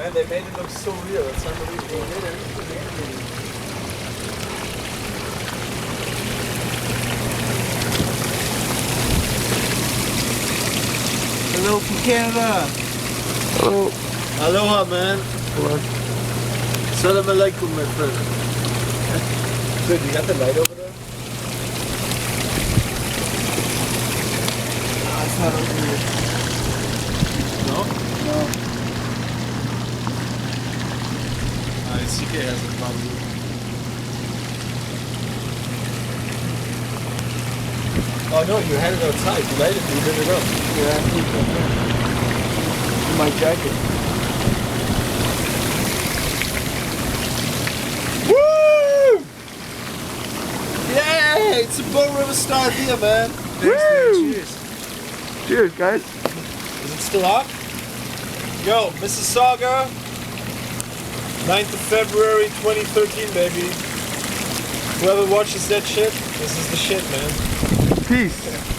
man. They made it look so real. It's unbelievable. Hello from Canada. Hello. Aloha, man. Hello. Salam alaikum, my friend. Good, you got the light over there? No, it's not over here. No? No. CK has it probably. Oh no, you had it outside. You lighted it, you lit it up. Yeah, I think so. In my jacket. Woo! Yeah, it's a Bow River Star deal, man. Thanks, Woo! man. Cheers. Cheers, guys. Is it still hot? Yo, Mississauga, 9th of February 2013, baby. Whoever watches that shit, this is the shit, man. Peace.